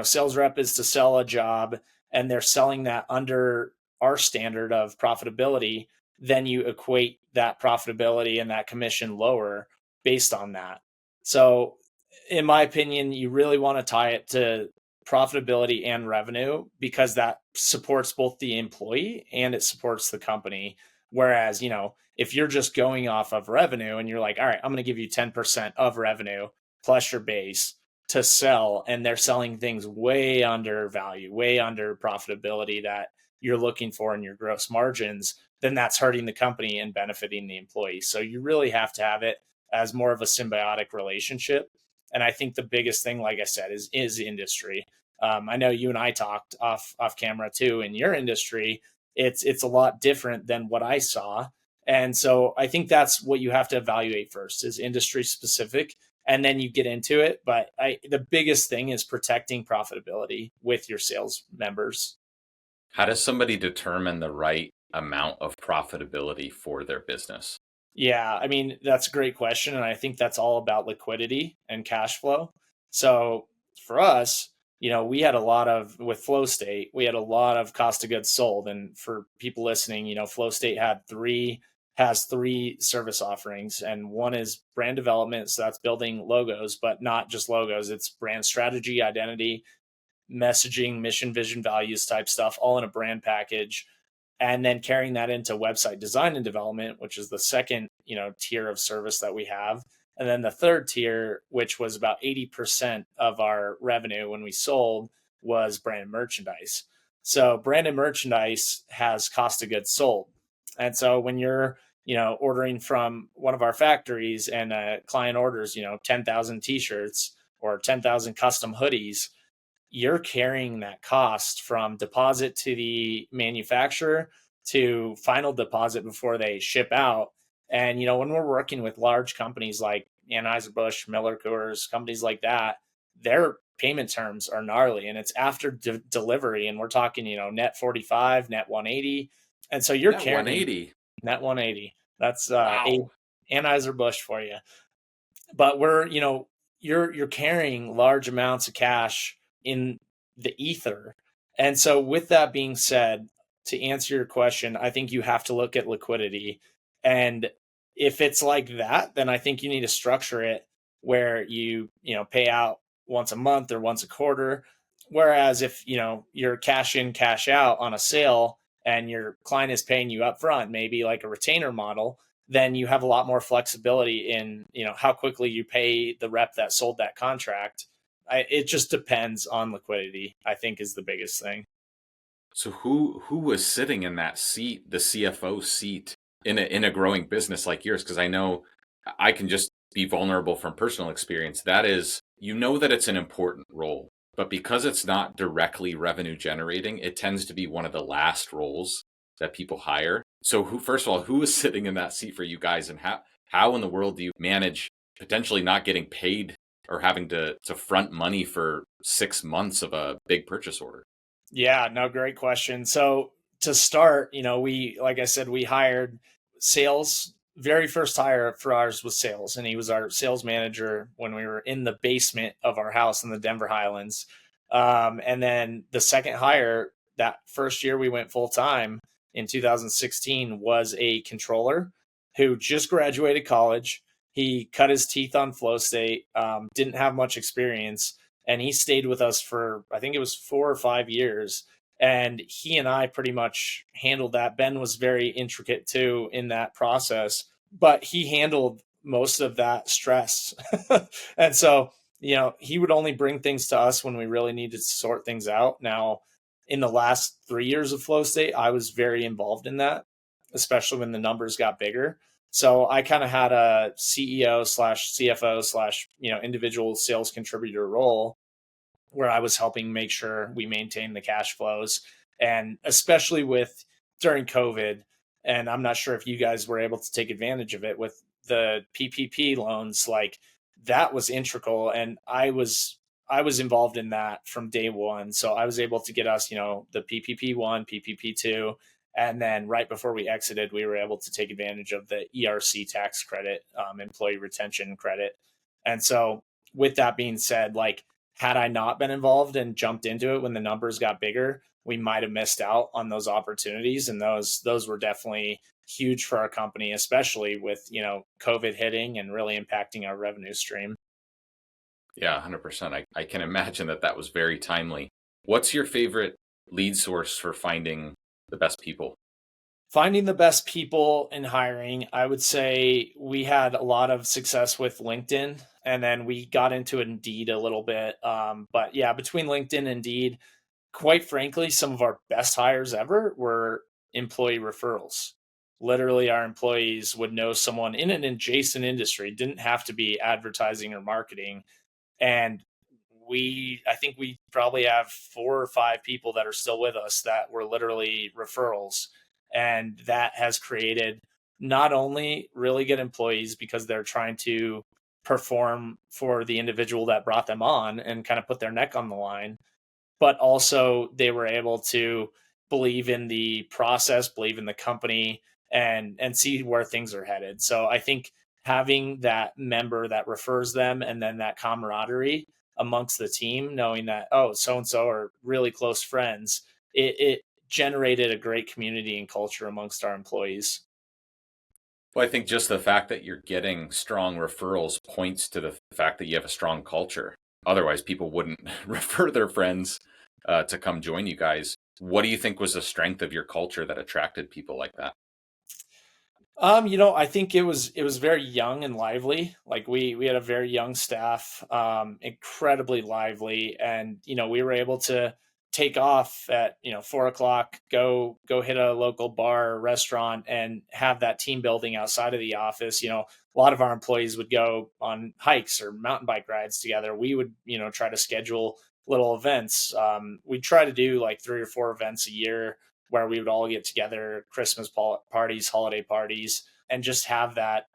sales rep is to sell a job and they're selling that under our standard of profitability, then you equate that profitability and that commission lower based on that. So in my opinion, you really want to tie it to profitability and revenue, because that supports both the employee and it supports the company. Whereas, if you're just going off of revenue and you're like, all right, I'm going to give you 10% of revenue plus your base to sell, and they're selling things way under value, way under profitability that you're looking for in your gross margins, then that's hurting the company and benefiting the employee. So you really have to have it as more of a symbiotic relationship. And I think the biggest thing, like I said, is industry. I know you and I talked off camera too. In your industry, it's a lot different than what I saw, and so I think that's what you have to evaluate first, is industry specific, and then you get into it. But the biggest thing is protecting profitability with your sales members. How does somebody determine the right amount of profitability for their business? Yeah, I mean, that's a great question. And I think that's all about liquidity and cash flow. So for us, we had a lot of, with Flow State, we had a lot of cost of goods sold. And for people listening, Flow State has three service offerings, and one is brand development. So that's building logos, but not just logos. It's brand strategy, identity, messaging, mission, vision, values type stuff, all in a brand package, and then carrying that into website design and development, which is the second, tier of service that we have. And then the third tier, which was about 80% of our revenue when we sold, was branded merchandise. So branded merchandise has cost of goods sold. And so when you're, ordering from one of our factories and a client orders, 10,000 t-shirts or 10,000 custom hoodies, you're carrying that cost from deposit to the manufacturer to final deposit before they ship out. And, when we're working with large companies like Anheuser-Busch, Miller Coors, companies like that, their payment terms are gnarly, and it's after delivery. And we're talking, net 45, net 180. And so you're Net carrying 180. net 180. That's Wow. Anheuser-Busch for you. But we're, you're carrying large amounts of cash in the ether. And so with that being said, to answer your question, I think you have to look at liquidity. And if it's like that, then I think you need to structure it where you pay out once a month or once a quarter. Whereas if, you're cash in, cash out on a sale and your client is paying you up front, maybe like a retainer model, then you have a lot more flexibility in, how quickly you pay the rep that sold that contract. It just depends on liquidity, I think, is the biggest thing. So who was sitting in that seat, the CFO seat, in a growing business like yours? Because I know I can just be vulnerable from personal experience. That is, that it's an important role, but because it's not directly revenue generating, it tends to be one of the last roles that people hire. So first of all, who is sitting in that seat for you guys, and how in the world do you manage potentially not getting paid or having to front money for 6 months of a big purchase order? Yeah, no, great question. So to start, like I said, we hired sales. Very first hire for ours was sales, and he was our sales manager when we were in the basement of our house in the Denver Highlands. And then the second hire, that first year we went full time in 2016, was a controller who just graduated college. He cut his teeth on flow state, didn't have much experience, and he stayed with us for, I think it was 4 or 5 years. And he and I pretty much handled that. Ben was very intricate too in that process, but he handled most of that stress. And so, he would only bring things to us when we really needed to sort things out. Now, in the last 3 years of flow state, I was very involved in that, especially when the numbers got bigger. So I kind of had a CEO slash CFO slash, individual sales contributor role where I was helping make sure we maintain the cash flows. And especially with during COVID, and I'm not sure if you guys were able to take advantage of it with the PPP loans, like that was integral. And I was involved in that from day one. So I was able to get us, the PPP one, PPP two. And then right before we exited, we were able to take advantage of the ERC tax credit, employee retention credit. And so with that being said, like, had I not been involved and jumped into it when the numbers got bigger, we might have missed out on those opportunities. And those were definitely huge for our company, especially with, COVID hitting and really impacting our revenue stream. Yeah, 100%. I can imagine that was very timely. What's your favorite lead source for finding the best people? Finding the best people and hiring, I would say we had a lot of success with LinkedIn, and then we got into Indeed a little bit. But yeah, between LinkedIn and Indeed, quite frankly, some of our best hires ever were employee referrals. Literally, our employees would know someone in an adjacent industry, didn't have to be advertising or marketing. And I think we probably have 4 or 5 people that are still with us that were literally referrals. And that has created not only really good employees because they're trying to perform for the individual that brought them on and kind of put their neck on the line, but also they were able to believe in the process, believe in the company, and see where things are headed. So I think having that member that refers them and then that camaraderie amongst the team, knowing that, oh, so and so are really close friends, it generated a great community and culture amongst our employees. Well, I think just the fact that you're getting strong referrals points to the fact that you have a strong culture. Otherwise, people wouldn't refer their friends to come join you guys. What do you think was the strength of your culture that attracted people like that? I think it was very young and lively. Like we had a very young staff, incredibly lively, and we were able to take off at 4 o'clock, go hit a local bar or restaurant, and have that team building outside of the office. A lot of our employees would go on hikes or mountain bike rides together. We would try to schedule little events. We try to do like 3 or 4 events a year where we would all get together, Christmas parties, holiday parties, and just have that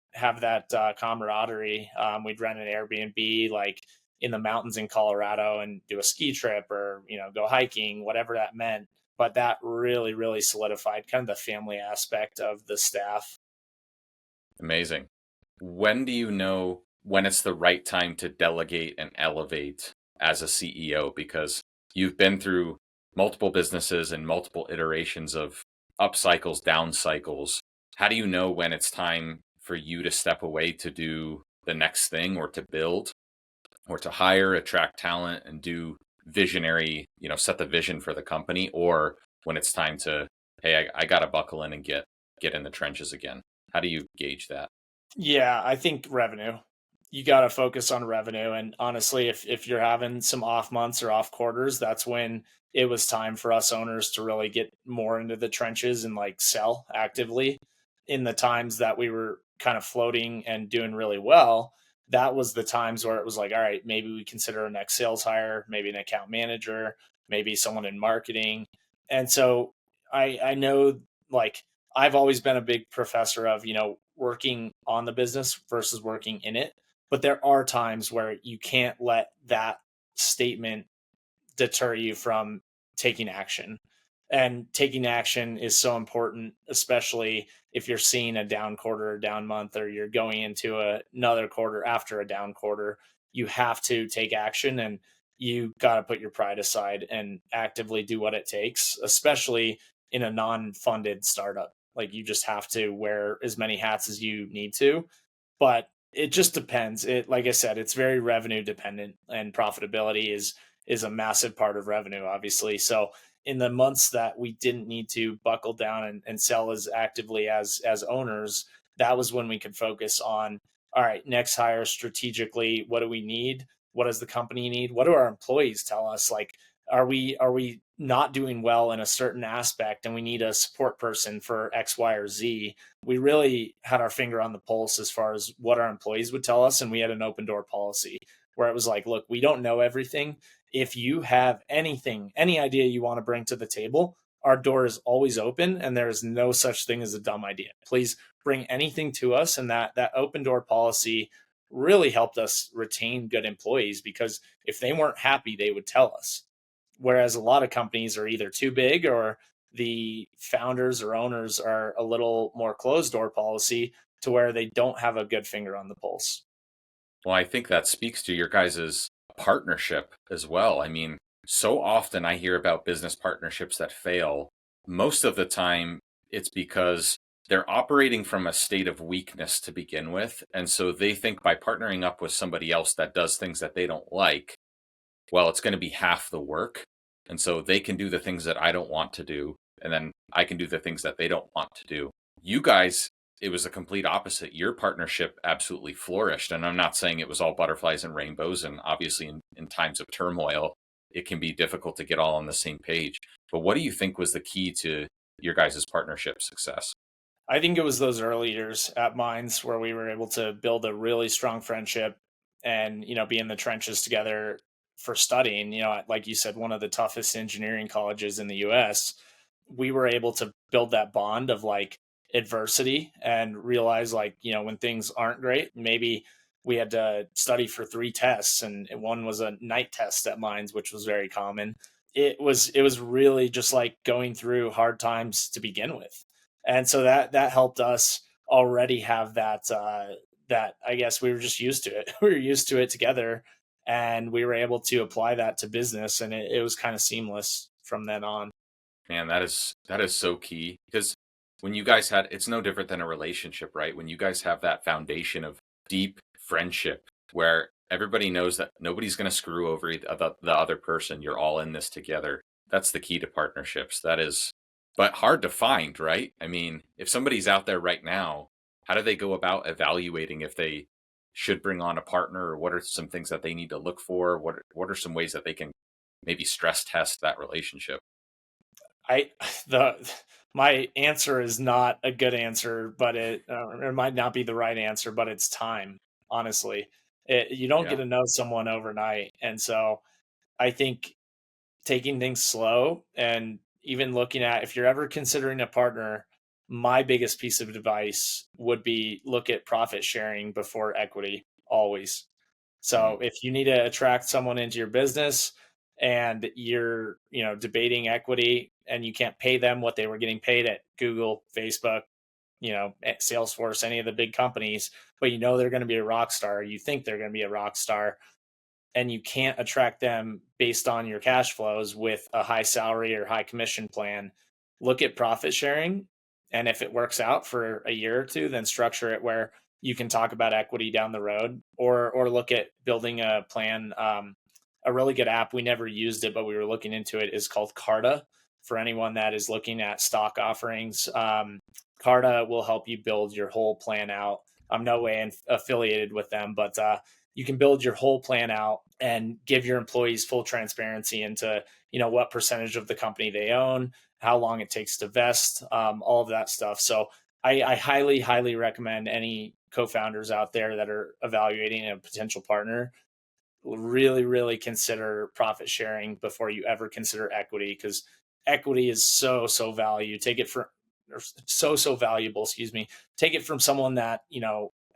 camaraderie. We'd rent an Airbnb like in the mountains in Colorado and do a ski trip or go hiking, whatever that meant. But that really, really solidified kind of the family aspect of the staff. Amazing. When do you know when it's the right time to delegate and elevate as a CEO? Because you've been through multiple businesses and multiple iterations of up cycles, down cycles. How do you know when it's time for you to step away to do the next thing or to build or to hire, attract talent and do visionary, set the vision for the company, or when it's time to, hey, I got to buckle in and get in the trenches again? How do you gauge that? Yeah, I think revenue. You got to focus on revenue. And honestly, if you're having some off months or off quarters, that's when it was time for us owners to really get more into the trenches and like sell actively. In the times that we were kind of floating and doing really well, that was the times where it was like, all right, maybe we consider a next sales hire, maybe an account manager, maybe someone in marketing. And so I know, like, I've always been a big professor of, working on the business versus working in it. But there are times where you can't let that statement deter you from taking action. And taking action is so important, especially if you're seeing a down quarter or down month, or you're going into another quarter after a down quarter. You have to take action. And you got to put your pride aside and actively do what it takes, especially in a non-funded startup. Like you just have to wear as many hats as you need to, but it just depends. It, like I said, it's very revenue dependent, and profitability is a massive part of revenue, obviously. So in the months that we didn't need to buckle down and sell as actively as owners, that was when we could focus on, all right, next hire strategically. What do we need? What does the company need? What do our employees tell us? Like, are we not doing well in a certain aspect and we need a support person for X, Y, or Z? We really had our finger on the pulse as far as what our employees would tell us. And we had an open door policy where it was like, look, we don't know everything. If you have anything, any idea you want to bring to the table, our door is always open and there is no such thing as a dumb idea. Please bring anything to us. And that open door policy really helped us retain good employees, because if they weren't happy, they would tell us. Whereas a lot of companies are either too big, or the founders or owners are a little more closed door policy to where they don't have a good finger on the pulse. Well, I think that speaks to your guys' partnership as well. I mean, so often I hear about business partnerships that fail. Most of the time, it's because they're operating from a state of weakness to begin with. And so they think by partnering up with somebody else that does things that they don't like, well, it's going to be half the work. And so they can do the things that I don't want to do. And then I can do the things that they don't want to do. You guys, it was a complete opposite. Your partnership absolutely flourished. And I'm not saying it was all butterflies and rainbows. And obviously, in times of turmoil, it can be difficult to get all on the same page. But what do you think was the key to your guys' partnership success? I think it was those early years at Mines where we were able to build a really strong friendship and, be in the trenches together for studying. Like you said, one of the toughest engineering colleges in the US. We were able to build that bond of like adversity and realize, like, when things aren't great, maybe we had to study for 3 tests, and one was a night test at Mines, which was very common. It was really just like going through hard times to begin with, and so that helped us already have that I guess we were just used to it. We were used to it together, and we were able to apply that to business, and it was kind of seamless from then on. Man, that is so key, because when you guys had, it's no different than a relationship, right? When you guys have that foundation of deep friendship where everybody knows that nobody's going to screw over the other person, you're all in this together. That's the key to partnerships. That is, but hard to find, right? I mean, if somebody's out there right now, how do they go about evaluating if they should bring on a partner, or what are some things that they need to look for? What are some ways that they can maybe stress test that relationship? I the My answer is not a good answer, but it might not be the right answer, but it's time. Honestly, you don't get Yeah. to know someone overnight, and so I think taking things slow, and even looking at, if you're ever considering a partner, my biggest piece of advice would be look at profit sharing before equity always. Mm. So if you need to attract someone into your business and you're, debating equity, and you can't pay them what they were getting paid at Google, Facebook, at Salesforce, any of the big companies, but they're going to be a rock star, you think they're going to be a rock star, and you can't attract them based on your cash flows with a high salary or high commission plan, look at profit sharing. And if it works out for a year or two, then structure it where you can talk about equity down the road, or look at building a plan. A really good app, we never used it, but we were looking into it, is called Carta. For anyone that is looking at stock offerings, Carta will help you build your whole plan out. I'm no way affiliated with them, but you can build your whole plan out and give your employees full transparency into, what percentage of the company they own, how long it takes to vest, all of that stuff. So I highly, highly recommend any co-founders out there that are evaluating a potential partner really, really consider profit sharing before you ever consider equity, because equity is so value. Take it for or so valuable, excuse me. Take it from someone that,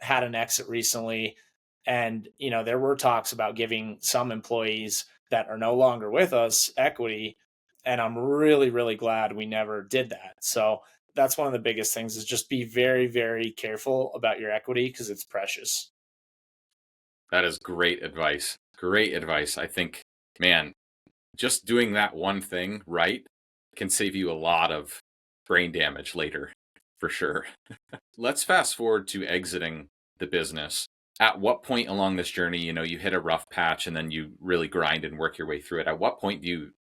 had an exit recently, and, there were talks about giving some employees that are no longer with us equity. And I'm really, really glad we never did that. So that's one of the biggest things, is just be very, very careful about your equity, because it's precious. That is great advice. Great advice. I think Man, just doing that one thing right can save you a lot of brain damage later, for sure. Let's fast forward to exiting the business. At what point along this journey, you hit a rough patch and then you really grind and work your way through it? At what point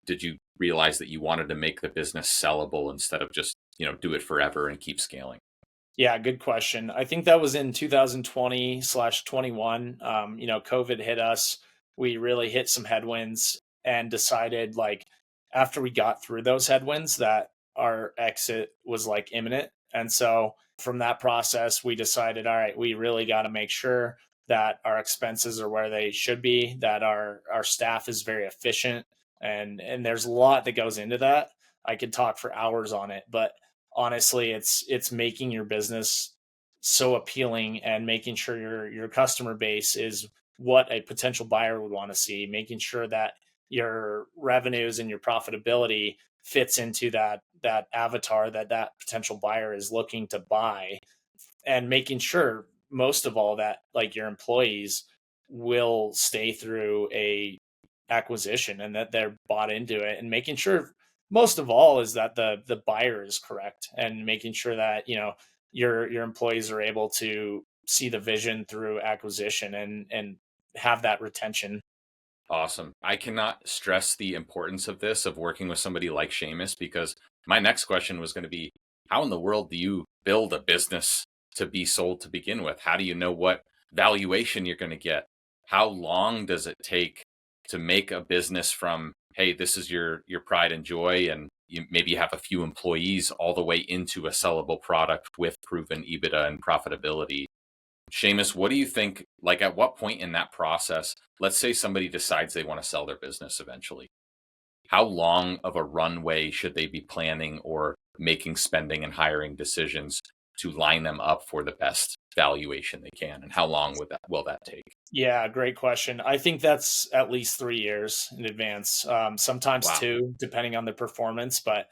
did you realize that you wanted to make the business sellable instead of just, do it forever and keep scaling? Yeah, good question. I think that was in 2020/21. COVID hit us. We really hit some headwinds and decided, like, after we got through those headwinds, that our exit was like imminent. And so from that process, we decided, all right, we really got to make sure that our expenses are where they should be, that our staff is very efficient. And there's a lot that goes into that. I could talk for hours on it, but honestly, it's making your business so appealing and making sure your customer base is what a potential buyer would want to see, making sure that your revenues and your profitability fits into that avatar that potential buyer is looking to buy, and making sure most of all that, like, your employees will stay through a acquisition and that they're bought into it, and making sure most of all is that the buyer is correct, and making sure that your employees are able to see the vision through acquisition and have that retention. Awesome. I cannot stress the importance of this, of working with somebody like Shamus, because my next question was going to be, how in the world do you build a business to be sold to begin with? How do you know what valuation you're going to get? How long does it take to make a business from, hey, this is your pride and joy, and maybe you have a few employees, all the way into a sellable product with proven EBITDA and profitability? Seamus, what do you think? Like, at what point in that process, let's say somebody decides they want to sell their business eventually, how long of a runway should they be planning or making spending and hiring decisions to line them up for the best valuation they can? And how long will that take? Yeah, great question. I think that's at least 3 years in advance, sometimes Wow. two, depending on the performance. But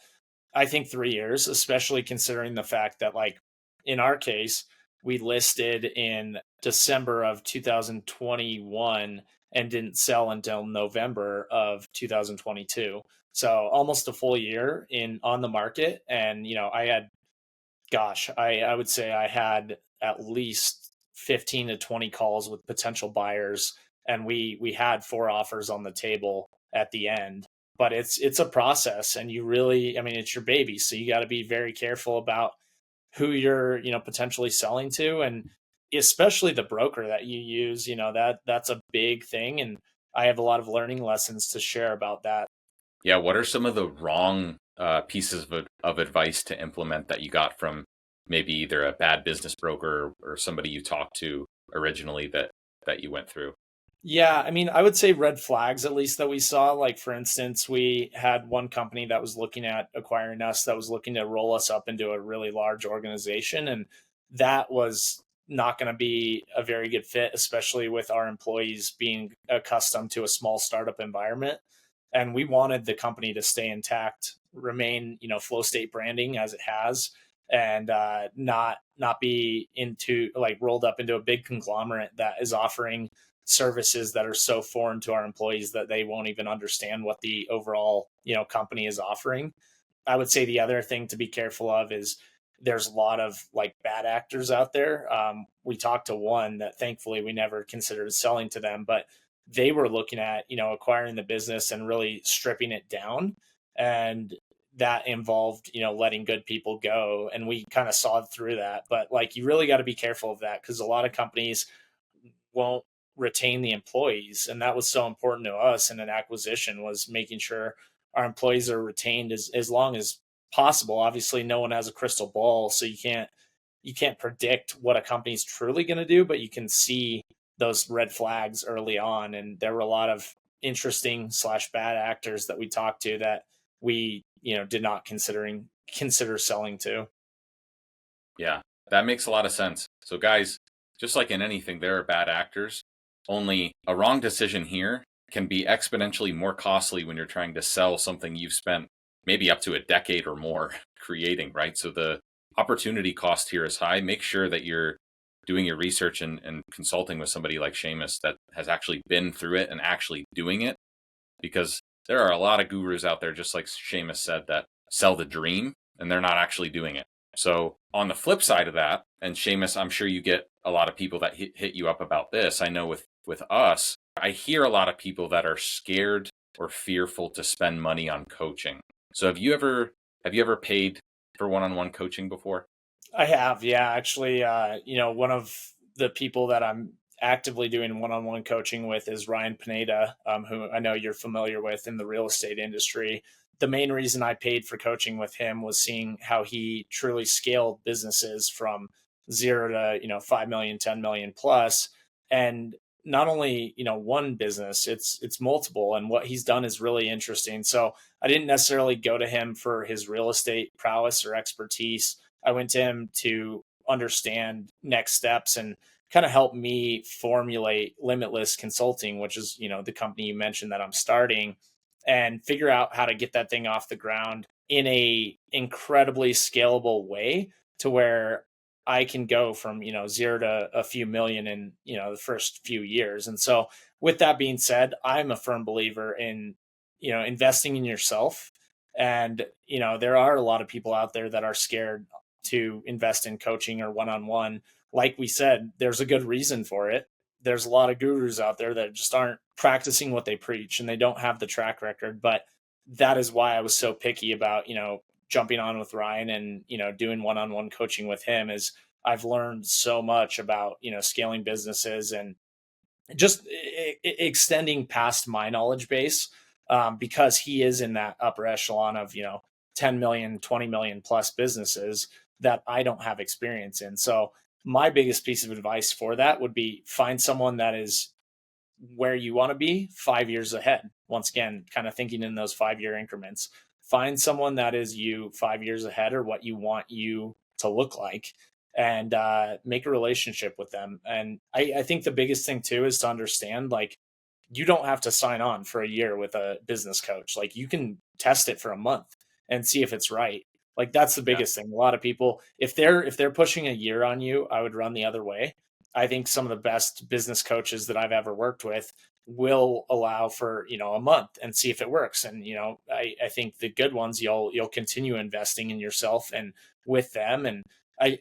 I think 3 years, especially considering the fact that, like, in our case, we listed in December of 2021 and didn't sell until November of 2022. So almost a full year in on the market. And, I had, gosh, I would say I had at least 15 to 20 calls with potential buyers, and we had four offers on the table at the end. But it's a process, and you really, I mean, it's your baby, so you got to be very careful about who you're, potentially selling to, and especially the broker that you use. That's a big thing, and I have a lot of learning lessons to share about that. Yeah. What are some of the wrong pieces of advice to implement that you got from maybe either a bad business broker or somebody you talked to originally that you went through? Yeah, I mean, I would say red flags, at least, that we saw. Like, for instance, we had one company that was looking at acquiring us, that was looking to roll us up into a really large organization. And that was not going to be a very good fit, especially with our employees being accustomed to a small startup environment. And we wanted the company to stay intact, remain, flow state branding as it has, and not be into, like, rolled up into a big conglomerate that is offering services that are so foreign to our employees that they won't even understand what the overall company is offering. I would say the other thing to be careful of is there's a lot of, like, bad actors out there. We talked to one that thankfully we never considered selling to them, but they were looking at acquiring the business and really stripping it down, and that involved letting good people go, and we kind of sawed through that. But, like, you really got to be careful of that, because a lot of companies won't retain the employees, and that was so important to us in an acquisition, was making sure our employees are retained as long as possible. Obviously no one has a crystal ball, so you can't predict what a company's truly going to do, but you can see those red flags early on. And there were a lot of interesting slash bad actors that we talked to that we did not consider selling to. Yeah, that makes a lot of sense. So, guys, just like in anything, there are bad actors. Only a wrong decision here can be exponentially more costly when you're trying to sell something you've spent maybe up to a decade or more creating, right? So, the opportunity cost here is high. Make sure that you're doing your research and consulting with somebody like Seamus that has actually been through it and actually doing it, because there are a lot of gurus out there, just like Shamus said, that sell the dream and they're not actually doing it. So on the flip side of that, and Shamus, I'm sure you get a lot of people that hit you up about this. I know with us, I hear a lot of people that are scared or fearful to spend money on coaching. So have you ever paid for one-on-one coaching before? I have, yeah. Actually, one of the people that I'm actively doing one-on-one coaching with is Ryan Pineda, who I know you're familiar with in the real estate industry. The main reason I paid for coaching with him was seeing how he truly scaled businesses from zero to 5 million, 10 million plus, and not only one business, it's multiple, and what he's done is really interesting. So I didn't necessarily go to him for his real estate prowess or expertise. I went to him to understand next steps and kind of help me formulate Limitless Consulting, which is, the company you mentioned that I'm starting, and figure out how to get that thing off the ground in a incredibly scalable way to where I can go from, zero to a few million in, the first few years. And so with that being said, I'm a firm believer in, investing in yourself. And, there are a lot of people out there that are scared to invest in coaching or one-on-one. Like we said, there's a good reason for it. There's a lot of gurus out there that just aren't practicing what they preach and they don't have the track record. But that is why I was so picky about, jumping on with Ryan and, doing one-on-one coaching with him. Is I've learned so much about, scaling businesses and just extending past my knowledge base, because he is in that upper echelon of 10 million, 20 million plus businesses that I don't have experience in. So my biggest piece of advice for that would be find someone that is where you want to be 5 years ahead. Once again, kind of thinking in those 5 year increments. Find someone that is you 5 years ahead or what you want you to look like, and make a relationship with them. And I think the biggest thing too is to understand, like, you don't have to sign on for a year with a business coach. Like, you can test it for a month and see if it's right. Like, that's the biggest thing. A lot of people, if they're pushing a year on you, I would run the other way. I think some of the best business coaches that I've ever worked with will allow for, a month and see if it works. And, I think the good ones, you'll continue investing in yourself and with them. And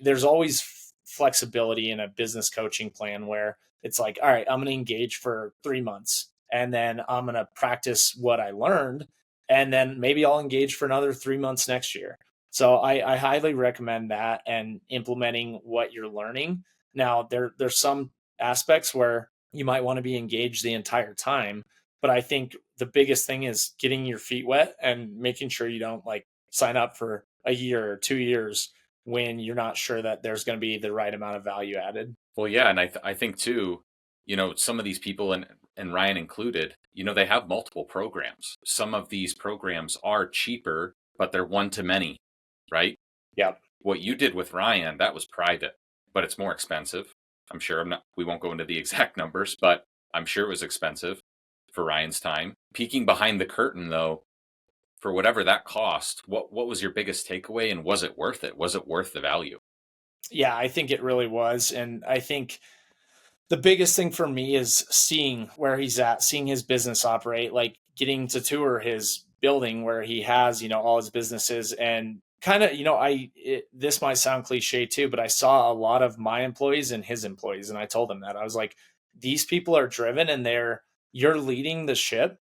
there's always flexibility in a business coaching plan where it's like, all right, I'm going to engage for 3 months and then I'm going to practice what I learned. And then maybe I'll engage for another 3 months next year. So I highly recommend that and implementing what you're learning. Now, there's some aspects where you might want to be engaged the entire time, but I think the biggest thing is getting your feet wet and making sure you don't like sign up for a year or 2 years when you're not sure that there's going to be the right amount of value added. Well, yeah, and I think too, some of these people, and Ryan included, they have multiple programs. Some of these programs are cheaper, but they're one to many, right? Yeah. What you did with Ryan, that was private, but it's more expensive. I'm sure we won't go into the exact numbers, but I'm sure it was expensive for Ryan's time. Peeking behind the curtain though, for whatever that cost, what was your biggest takeaway, and was it worth it? Was it worth the value? Yeah, I think it really was. And I think the biggest thing for me is seeing where he's at, seeing his business operate, like getting to tour his building where he has, all his businesses, and kind of, this might sound cliche too, but I saw a lot of my employees and his employees. And I told him that I was like, these people are driven and you're leading the ship,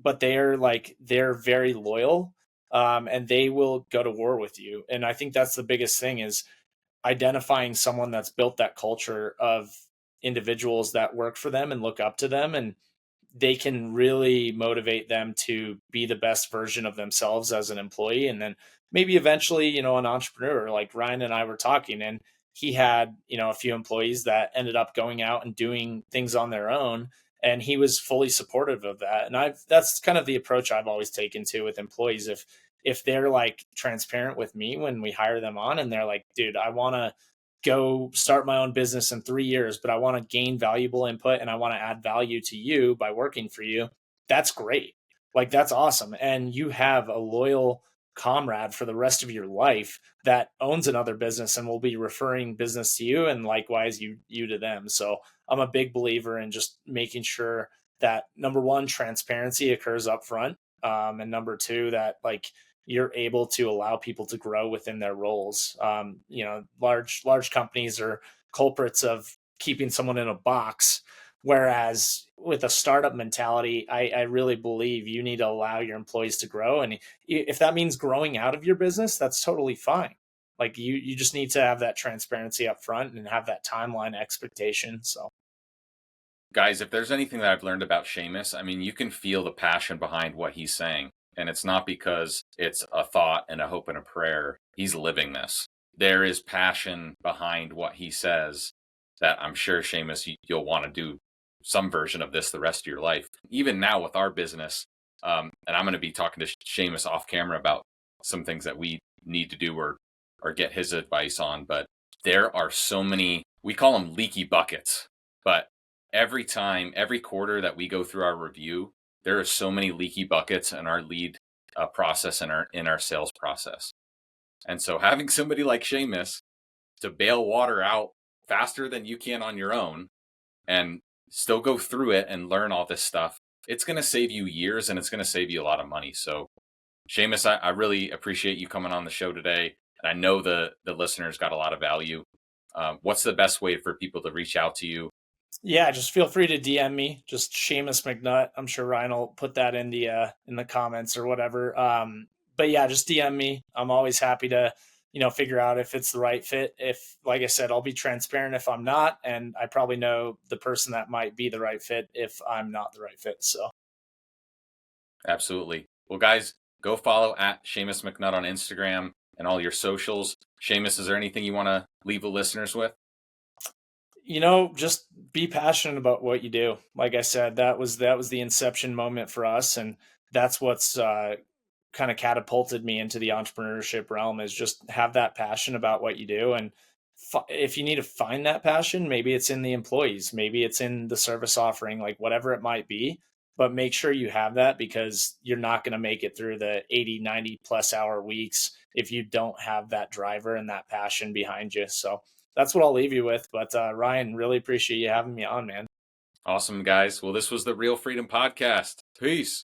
but they're very loyal. And they will go to war with you. And I think that's the biggest thing is identifying someone that's built that culture of individuals that work for them and look up to them, and they can really motivate them to be the best version of themselves as an employee. And then maybe eventually, an entrepreneur. Like Ryan and I were talking, and he had, a few employees that ended up going out and doing things on their own. And he was fully supportive of that. And that's kind of the approach I've always taken to with employees. If they're like transparent with me when we hire them on and they're like, dude, I want to go start my own business in 3 years, but I want to gain valuable input and I want to add value to you by working for you. That's great. Like, that's awesome. And you have a loyal comrade for the rest of your life that owns another business and will be referring business to you, and likewise you to them. So I'm a big believer in just making sure that number one, transparency occurs up front. And number two, that like you're able to allow people to grow within their roles. Large companies are culprits of keeping someone in a box. Whereas with a startup mentality, I really believe you need to allow your employees to grow. And if that means growing out of your business, that's totally fine. Like you just need to have that transparency up front and have that timeline expectation. So Guys, if there's anything that I've learned about Shamus, I mean, you can feel the passion behind what he's saying. And it's not because it's a thought and a hope and a prayer. He's living this. There is passion behind what he says that I'm sure, Shamus, you'll want to do some version of this the rest of your life. Even now with our business, and I'm going to be talking to Shamus off camera about some things that we need to do or get his advice on. But there are so many, we call them leaky buckets, but every quarter that we go through our review, there are so many leaky buckets in our lead process and in our sales process. And so having somebody like Shamus to bail water out faster than you can on your own and still go through it and learn all this stuff, it's going to save you years and it's going to save you a lot of money. So Shamus, I really appreciate you coming on the show today. And I know the listeners got a lot of value. What's the best way for people to reach out to you? Yeah, just feel free to DM me, just Shamus McNutt. I'm sure Ryan will put that in the comments or whatever. But yeah, just DM me. I'm always happy to, figure out if it's the right fit. If, like I said, I'll be transparent if I'm not, and I probably know the person that might be the right fit if I'm not the right fit. So Absolutely. Well, guys, go follow at Shamus McNutt on Instagram and all your socials. Shamus, is there anything you want to leave the listeners with? Just be passionate about what you do. Like I said, that was the inception moment for us, and that's what's kind of catapulted me into the entrepreneurship realm, is just have that passion about what you do. And if you need to find that passion, maybe it's in the employees, maybe it's in the service offering, like whatever it might be, but make sure you have that, because you're not going to make it through the 80, 90 plus hour weeks if you don't have that driver and that passion behind you. So that's what I'll leave you with. But Ryan, really appreciate you having me on, man. Awesome, guys. Well, this was the Real Freedom Podcast. Peace.